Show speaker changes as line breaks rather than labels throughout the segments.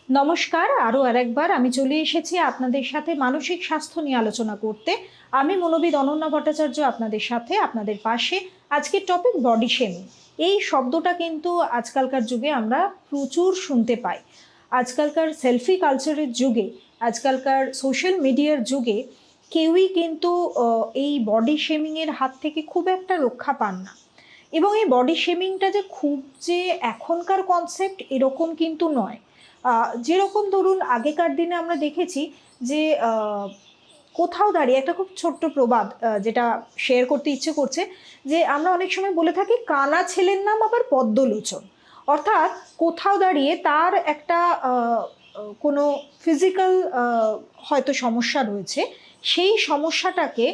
নমস্কার, আরও আরেকবার আমি চলে এসেছি আপনাদের সাথে মানসিক স্বাস্থ্য নিয়ে আলোচনা করতে। আমি মনোবিদ অনন্যা ভট্টাচার্য আপনাদের সাথে, আপনাদের পাশে। আজকের টপিক বডি শেমিং। এই শব্দটা কিন্তু আজকালকার যুগে আমরা প্রচুর শুনতে পাই। আজকালকার সেলফি কালচারের যুগে, আজকালকার সোশ্যাল মিডিয়ার যুগে কেউই কিন্তু এই বডি শেমিংয়ের হাত থেকে খুব একটা রক্ষা পান না। এবং এই বডি শেমিংটা যে খুব যে এখনকার কনসেপ্ট এরকম কিন্তু নয়। যেরকম ধরুন আগেকার দিনে আমরা দেখেছি যে কোথাও দাঁড়িয়ে একটা খুব ছোট্ট প্রবাদ যেটা শেয়ার করতে ইচ্ছে করছে, যে আমরা অনেক সময় বলে থাকি কানা ছেলের নাম আবার পদ্মলোচন। অর্থাৎ কোথাও দাঁড়িয়ে তার একটা কোনো ফিজিক্যাল হয়তো সমস্যা রয়েছে, সেই সমস্যাটাকে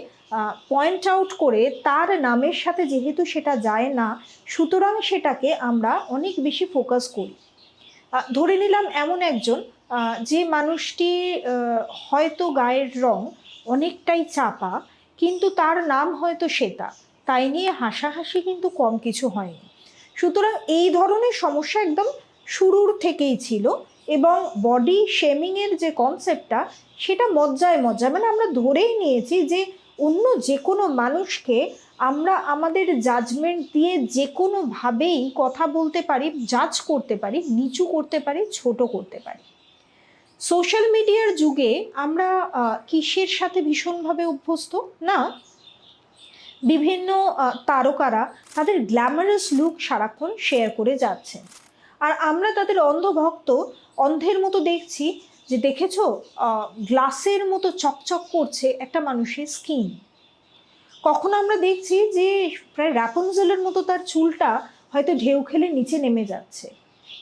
পয়েন্ট আউট করে তার নামের সাথে যেহেতু সেটা যায় না, সুতরাং সেটাকে আমরা অনেক বেশি ফোকাস করি। ধরে নিলাম এমন একজন যে মানুষটি হয়তো গায়ের রং অনেকটাই চাপা, কিন্তু তার নাম হয়তো শ্বেতা, তাই নিয়ে হাসাহাসি কিন্তু কম কিছু হয়নি। সুতরাং এই ধরনের সমস্যা একদম শুরুর থেকেই ছিল। এবং বডি শেমিংয়ের যে কনসেপ্টটা, সেটা মজ্জায় মজ্জা, মানে আমরা ধরেই নিয়েছি যে অন্য যে কোনো মানুষকে আমরা আমাদের জাজমেন্ট দিয়ে যে কোনোভাবেই কথা বলতে পারি, জাজ করতে পারি, নিচু করতে পারি, ছোট করতে পারি। সোশ্যাল মিডিয়ার যুগে আমরা কিসের সাথে ভীষণভাবে অভ্যস্ত না, বিভিন্ন তারকারা তাদের গ্ল্যামারাস লুক সারাক্ষণ শেয়ার করে যাচ্ছেন, আর আমরা তাদের অন্ধভক্ত, অন্ধের মতো দেখছি যে দেখেছো গ্লাসের মতো চকচক করছে একটা মানুষের স্কিন। কখনো আমরা দেখছি যে প্রায় র্যাপুনজেলের মতো তার চুলটা হয়তো ঢেউ খেলে নিচে নেমে যাচ্ছে।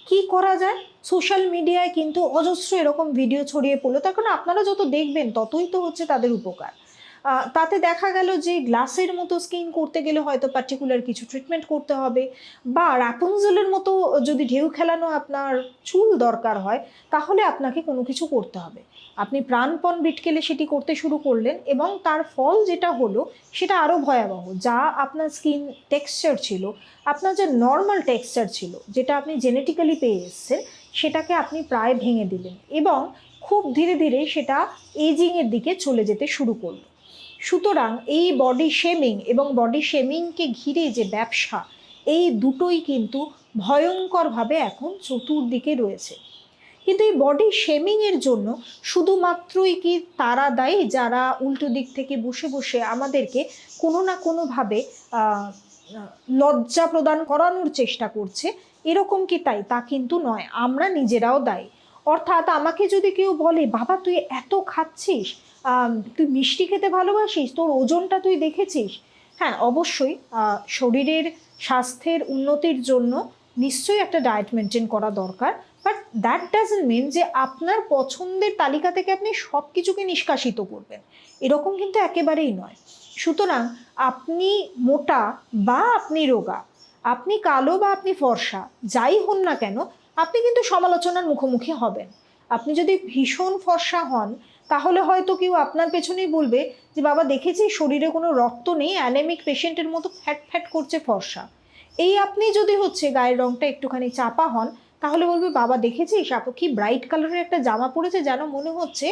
কি করা যায়? সোশ্যাল মিডিয়ায় কিন্তু অজস্র এরকম ভিডিও ছড়িয়ে পড়লো, তার কারণ আপনারা যত দেখবেন ততই তো হচ্ছে তাদের উপকার। তাতে দেখা গেল যে গ্লাসের মতো স্কিন করতে গেলে হয়তো পার্টিকুলার কিছু ট্রিটমেন্ট করতে হবে, বা র্যাপুনজেলের মতো যদি ঢেউ খেলানো আপনার চুল দরকার হয়, তাহলে আপনাকে কোনো কিছু করতে হবে। আপনি প্রাণপণ বিটকেলে সেটি করতে শুরু করলেন, এবং তার ফল যেটা হলো সেটা আরও ভয়াবহ। যা আপনার স্কিন টেক্সচার ছিল, আপনার যে নর্মাল টেক্সচার ছিল, যেটা আপনি জেনেটিক্যালি পেয়ে এসছেন, সেটাকে আপনি প্রায় ভেঙে দিলেন, এবং খুব ধীরে ধীরে সেটা এজিংয়ের দিকে চলে যেতে শুরু করলো। সুতরাং এই বডি শেমিং এবং বডি শেমিংকে ঘিরে যে ব্যবসা, এই দুটোই কিন্তু ভয়ঙ্করভাবে এখন চতুর্দিকে রয়েছে। কিন্তু এই বডি শেমিংয়ের জন্য শুধুমাত্রই কি তারা দায়ী যারা উল্টো দিক থেকে বসে বসে আমাদেরকে কোনো না কোনোভাবে লজ্জা প্রদান করানোর চেষ্টা করছে, এরকম কি তাই? তা কিন্তু নয়, আমরা নিজেরাও দায়ী। অর্থাৎ আমাকে যদি কেউ বলে, বাবা তুই এত খাচ্ছিস, তুই মিষ্টি খেতে ভালোবাসিস, তোর ওজনটা তুই দেখেছিস, হ্যাঁ অবশ্যই শরীরের স্বাস্থ্যের উন্নতির জন্য নিশ্চয়ই একটা ডায়েট মেনটেন করা দরকার, বাট দ্যাট ডাজন্ট মিন যে আপনার পছন্দের তালিকা থেকে আপনি সব কিছুকে নিষ্কাশিত করবেন, এরকম কিন্তু একেবারেই নয়। সুতরাং আপনি মোটা বা আপনি রোগা, আপনি কালো বা আপনি ফর্সা, যাই হন না কেন, আপনি কিন্তু সমালোচনার মুখোমুখি হবেন। আপনি যদি ভীষণ ফর্সা হন, তাহলে হয়তো কেউ আপনার পেছনেই বলবে যে বাবা দেখেছি শরীরে কোনো রক্ত নেই, অ্যানেমিক পেশেন্টের মতো ফ্যাট ফ্যাট করছে, ফর্সা। এই আপনি যদি হচ্ছে গায়ের রংটা একটুখানি চাপা হন, তাহলে বলবে বাবা দেখেছিস আপু কি ব্রাইট কালারের একটা জামা পরেছে, যেন মনে হচ্ছে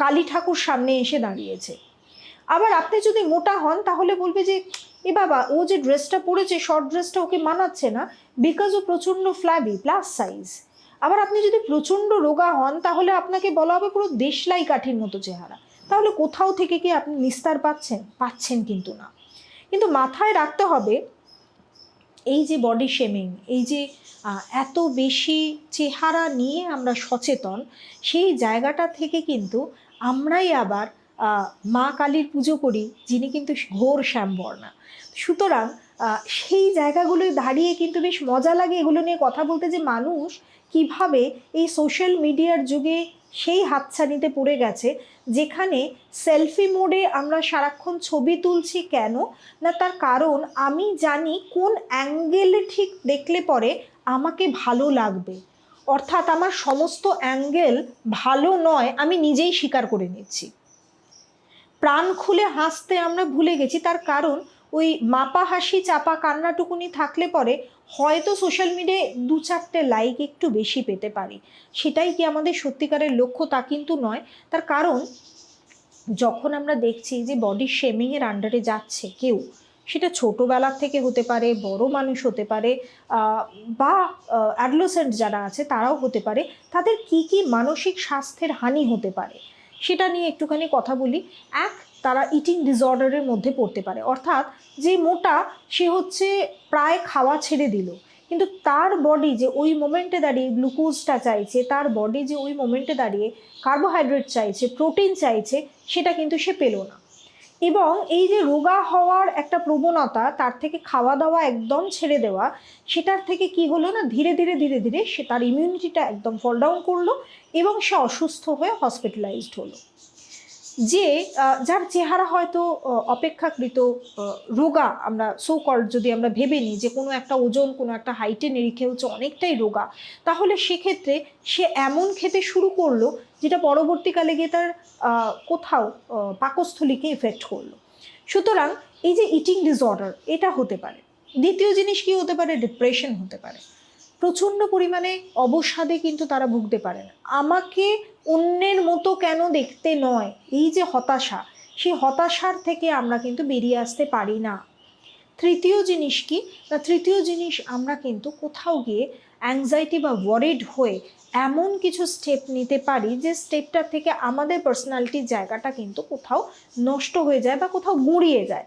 কালী ঠাকুর সামনে এসে দাঁড়িয়েছে। আবার আপনি যদি মোটা হন, তাহলে বলবে যে এ বাবা ও যে ড্রেসটা পরেছে, শর্ট ড্রেসটা ওকে মানাচ্ছে না, বিকজ ও প্রচণ্ড ফ্ল্যাবি, প্লাস সাইজ। আবার আপনি যদি প্রচণ্ড রোগা হন, তাহলে আপনাকে বলা হবে পুরো দেশলাই কাঠির মতো চেহারা। তাহলে কোথাও থেকে কি আপনি নিস্তার পাচ্ছেন? পাচ্ছেন কিন্তু না। কিন্তু মাথায় রাখতে হবে, এই যে বডি শেমিং, এই যে এত বেশি চেহারা নিয়ে আমরা সচেতন, সেই জায়গাটা থেকে কিন্তু আমরাই আবার মা কালীর পুজো করি, যিনি কিন্তু ঘোর শ্যামবর্ণা। সুতরাং সেই জায়গাগুলোয় দাঁড়িয়ে কিন্তু বেশ মজা লাগে এগুলো নিয়ে কথা বলতে, যে মানুষ কিভাবে এই সোশ্যাল মিডিয়ার যুগে সেই হাতছানিতে পড়ে গেছে, যেখানে সেলফি মোডে আমরা সারাক্ষণ ছবি তুলছি। কেন না, তার কারণ আমি জানি কোন অ্যাঙ্গেলে ঠিক দেখলে পরে আমাকে ভালো লাগবে। অর্থাৎ আমার সমস্ত অ্যাঙ্গেল ভালো নয়, আমি নিজেই স্বীকার করে নিচ্ছি। প্রাণ খুলে হাসতে আমরা ভুলে গেছি, তার কারণ ওই মাপা হাসি চাপা কান্নাটুকুনি থাকলে পরে হয়তো সোশ্যাল মিডিয়ায় 2-4টে লাইক একটু বেশি পেতে পারি। সেটাই কি আমাদের সত্যিকারের লক্ষ্য? তা কিন্তু নয়। তার কারণ যখন আমরা দেখছি যে বডি শেমিংয়ের আন্ডারে যাচ্ছে কেউ, সেটা ছোটোবেলার থেকে হতে পারে, বড় মানুষ হতে পারে, বা অ্যাডোলেসেন্ট যারা আছে তারাও হতে পারে, তাদের কি কি মানসিক স্বাস্থ্যের হানি হতে পারে সেটা নিয়ে একটুখানি কথা বলি। এক, তারা ইটিং ডিসঅর্ডারের মধ্যে পড়তে পারে, অর্থাৎ যে মোটা সে হচ্ছে প্রায় খাওয়া ছেড়ে দিল, কিন্তু তার বডি যে ওই মোমেন্টে দাঁড়িয়ে গ্লুকোজটা চাইছে, তার বডি যে ওই মোমেন্টে দাঁড়িয়ে কার্বোহাইড্রেট চাইছে, প্রোটিন চাইছে, সেটা কিন্তু সে পেল না। এবং এই যে রোগা হওয়ার একটা প্রবণতা, তার থেকে খাওয়া দাওয়া একদম ছেড়ে দেওয়া, সেটার থেকে কি হলো না, ধীরে ধীরে ধীরে ধীরে সে তার ইমিউনিটিটা একদম ফল ডাউন করলো এবং সে অসুস্থ হয়ে হসপিটালাইজড হলো। যে যার চেহারা হয়তো অপেক্ষাকৃত রোগা, আমরা সো কল্ড যদি আমরা ভেবে নিই যে কোনো একটা ওজন, কোনো একটা হাইটে নিরিখে হচ্ছে অনেকটাই রোগা, তাহলে সেক্ষেত্রে সে এমন খেতে শুরু করলো যেটা পরবর্তীকালে গিয়ে তার কোথাও পাকস্থলীকে এফেক্ট করলো। সুতরাং এই যে ইটিং ডিসঅর্ডার, এটা হতে পারে। দ্বিতীয় জিনিস কি হতে পারে? ডিপ্রেশন হতে পারে। প্রচণ্ড পরিমাণে অবসাদে কিন্তু তারা ভুগতে পারেন। আমাকে অন্যের মতো কেন দেখতে নয়, এই যে হতাশা, সেই হতাশার থেকে আমরা কিন্তু বেরিয়ে আসতে পারি না। তৃতীয় জিনিস কি না, তৃতীয় জিনিস আমরা কিন্তু কোথাও গিয়ে অ্যাংজাইটি বা ওয়ারিড হয়ে এমন কিছু স্টেপ নিতে পারি যে স্টেপটার থেকে আমাদের পার্সোনালিটির জায়গাটা কিন্তু কোথাও নষ্ট হয়ে যায় বা কোথাও গুঁড়িয়ে যায়।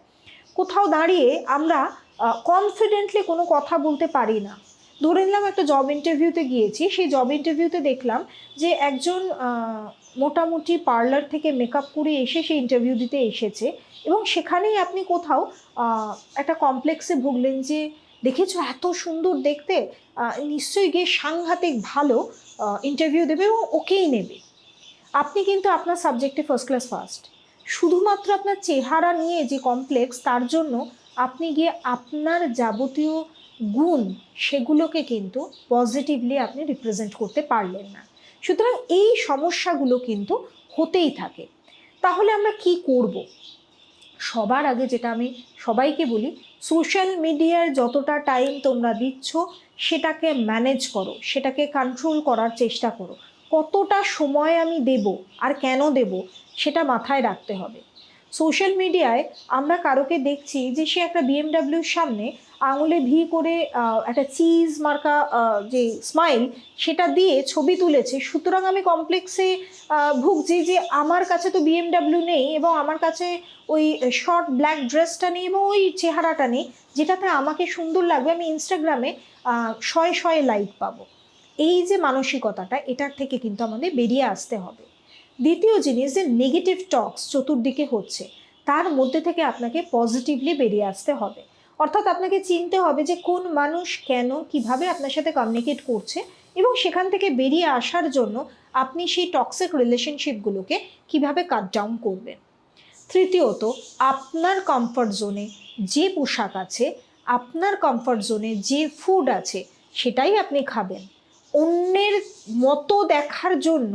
কোথাও দাঁড়িয়ে আমরা কনফিডেন্টলি কোনো কথা বলতে পারি না। ধরে নিলাম একটা জব ইন্টারভিউতে গিয়েছি, সেই জব ইন্টারভিউতে দেখলাম যে একজন মোটামুটি পার্লার থেকে মেকআপ করে এসে সে ইন্টারভিউ দিতে এসেছে, এবং সেখানেই আপনি কোথাও একটা কমপ্লেক্সে ভুগলেন যে দেখেছো এত সুন্দর দেখতে, নিশ্চয়ই গিয়ে সাংঘাতিক ভালো ইন্টারভিউ দেবে এবং ওকেই নেবে। আপনি কিন্তু আপনার সাবজেক্টে ফার্স্ট ক্লাস ফার্স্ট, শুধুমাত্র আপনার চেহারা নিয়ে যে কমপ্লেক্স, তার জন্য আপনি গিয়ে আপনার যাবতীয় গুণ সেগুলোকে কিন্তু পজিটিভলি আপনি রিপ্রেজেন্ট করতে পারলেন না। সুতরাং এই সমস্যাগুলো কিন্তু হতেই থাকে। তাহলে আমরা কি করব? সবার আগে যেটা আমি সবাইকে বলি, সোশ্যাল মিডিয়ার যতটা টাইম তোমরা দিচ্ছ সেটাকে ম্যানেজ করো, সেটাকে কন্ট্রোল করার চেষ্টা করো। কতটা সময় আমি দেব আর কেন দেব সেটা মাথায় রাখতে হবে। সোশ্যাল মিডিয়ায় আমরা কারোকে দেখছি যে সে একটা বিএমডাব্লিউর সামনে আঙুলে ভি করে একটা চিজ মার্কা যে স্মাইল, সেটা দিয়ে ছবি তুলেছে, সুতরাং আমি কমপ্লেক্সে ভুগছি যে আমার কাছে তো বিএমডাব্লিউ নেই এবং আমার কাছে ওই শর্ট ব্ল্যাক ড্রেসটা নেই এবং ওই চেহারাটা নেই যেটাতে আমাকে সুন্দর লাগবে, আমি ইনস্টাগ্রামে শয়ে শয়ে লাইক পাবো। এই যে মানসিকতাটা, এটার থেকে কিন্তু আমাদের বেরিয়ে আসতে হবে। দ্বিতীয় জিনিস, যে নেগেটিভ টক্স চতুর্দিকে হচ্ছে, তার মধ্যে থেকে আপনাকে পজিটিভলি বেরিয়ে আসতে হবে। অর্থাৎ আপনাকে চিনতে হবে যে কোন মানুষ কেন কিভাবে আপনার সাথে কমিউনিকেট করছে, এবং সেখান থেকে বেরিয়ে আসার জন্য আপনি সেই টক্সিক রিলেশনশিপগুলোকে কিভাবে কাট ডাউন করবেন। তৃতীয়ত, আপনার কমফর্ট জোনে যে পোশাক আছে, আপনার কমফর্ট জোনে যে ফুড আছে, সেটাই আপনি খাবেন। অন্যের মতো দেখার জন্য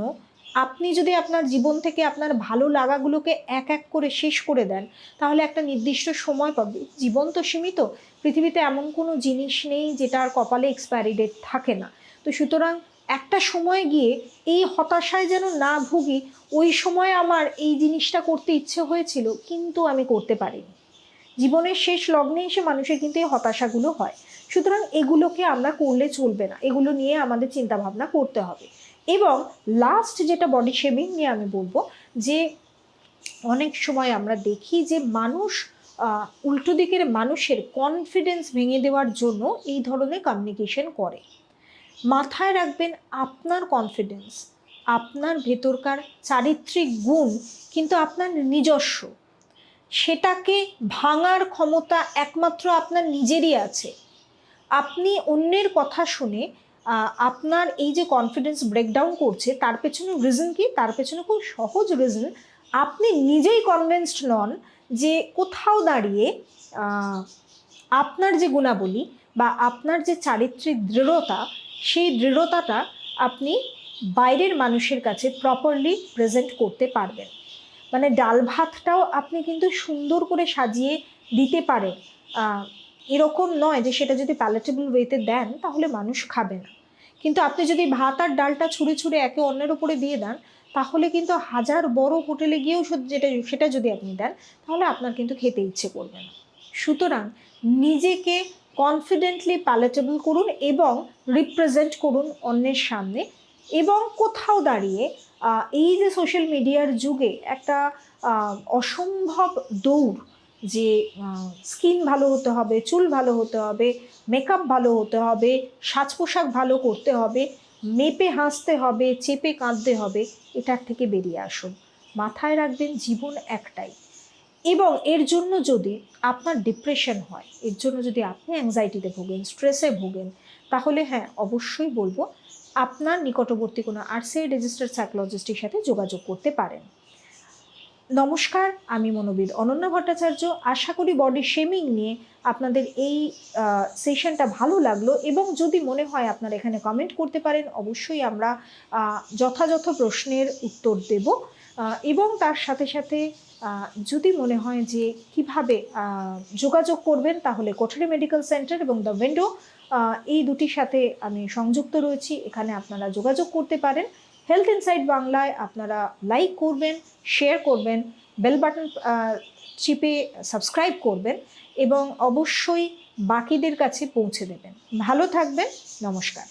আপনি যদি আপনার জীবন থেকে আপনার ভালো লাগাগুলোকে এক এক করে শেষ করে দেন, তাহলে একটা নির্দিষ্ট সময় পাবে। জীবন তো সীমিত, পৃথিবীতে এমন কোনো জিনিস নেই যেটার কপালে এক্সপায়ারি ডেট থাকে না। তো সুতরাং একটা সময় গিয়ে এই হতাশায় যেন না ভুগি, ওই সময় আমার এই জিনিসটা করতে ইচ্ছে হয়েছিল কিন্তু আমি করতে পারিনি। জীবনের শেষ লগ্নে এসে মানুষের কিন্তু এই হতাশাগুলো হয়। সুতরাং এগুলোকে আমরা করলে চলবে না, এগুলো নিয়ে আমাদের চিন্তা ভাবনা করতে হবে। এবং লাস্ট যেটা বডি শেমিং নিয়ে আমি বলবো, যে অনেক সময় আমরা দেখি যে মানুষ উল্টো দিকের মানুষের কনফিডেন্স ভেঙে দেওয়ার জন্য এই ধরনের কমিউনিকেশন করে। মাথায় রাখবেন, আপনার কনফিডেন্স, আপনার ভেতরকার চারিত্রিক গুণ কিন্তু আপনার নিজস্ব, সেটাকে ভাঙার ক্ষমতা একমাত্র আপনার নিজেরই আছে। আপনি অন্যের কথা শুনে আপনার এই যে কনফিডেন্স ব্রেকডাউন করছে, তার পেছনে রিজন কি? তার পেছনে খুব সহজ রিজন, আপনি নিজেই কনভিন্সড নন যে কোথাও দাঁড়িয়ে আপনার যে গুণাবলী বা আপনার যে চারিত্রিক দৃঢ়তা, সেই দৃঢ়তাটা আপনি বাইরের মানুষের কাছে প্রপারলি প্রেজেন্ট করতে পারবেন। মানে ডাল ভাতটাও আপনি কিন্তু সুন্দর করে সাজিয়ে দিতে পারেন, এরকম নয় যে সেটা যদি প্যালেটেবল ওয়েতে দেন তাহলে মানুষ খাবে না। কিন্তু আপনি যদি ভাত আর ডালটা ছুঁড়ে ছুঁড়ে একে অন্যের উপরে দিয়ে দেন, তাহলে কিন্তু হাজার বড় হোটেলে গিয়েও সেটা যদি আপনি দেন, তাহলে আপনার কিন্তু খেতে ইচ্ছে করবে না। সুতরাং নিজেকে কনফিডেন্টলি প্যালেটেবল করুন এবং রিপ্রেজেন্ট করুন অন্যের সামনে। এবং কোথাও দাঁড়িয়ে এই যে সোশ্যাল মিডিয়ার যুগে একটা অসম্ভব দৌড়, যে স্কিন ভালো হতে হবে, চুল ভালো হতে হবে, মেকআপ ভালো হতে হবে, সাজ পোশাক ভালো করতে হবে, মেপে হাসতে হবে, চেপে কাঁদতে হবে, এটার থেকে বেরিয়ে আসুন। মাথায় রাখবেন জীবন একটাই। এবং এর জন্য যদি আপনার ডিপ্রেশন হয়, এর জন্য যদি আপনি অ্যাংজাইটিতে ভোগেন, স্ট্রেসে ভোগেন, তাহলে হ্যাঁ অবশ্যই বলবো আপনার নিকটবর্তী কোনো আরসিআই রেজিস্টার্ড সাইকোলজিস্টের সাথে যোগাযোগ করতে পারেন। নমস্কার, আমি মনোবিদ অনন্যা ভট্টাচার্য। আশা করি বডি শেমিং নিয়ে আপনাদের এই সেশনটা ভালো লাগলো, এবং যদি মনে হয় আপনারা এখানে কমেন্ট করতে পারেন, অবশ্যই আমরা যথাযথ প্রশ্নের উত্তর দেব। এবং তার সাথে সাথে যদি মনে হয় যে কিভাবে যোগাযোগ করবেন, তাহলে কোঠারি মেডিকেল সেন্টার এবং দ্য উইন্ডো এই দুটির সাথে আমি সংযুক্ত রয়েছি, এখানে আপনারা যোগাযোগ করতে পারেন। হেলথ ইনসাইট বাংলায় আপনারা লাইক করবেন, শেয়ার করবেন, বেল বাটন চিপে সাবস্ক্রাইব করবেন এবং অবশ্যই বাকিদের কাছে পৌঁছে দেবেন। ভালো থাকবেন। নমস্কার।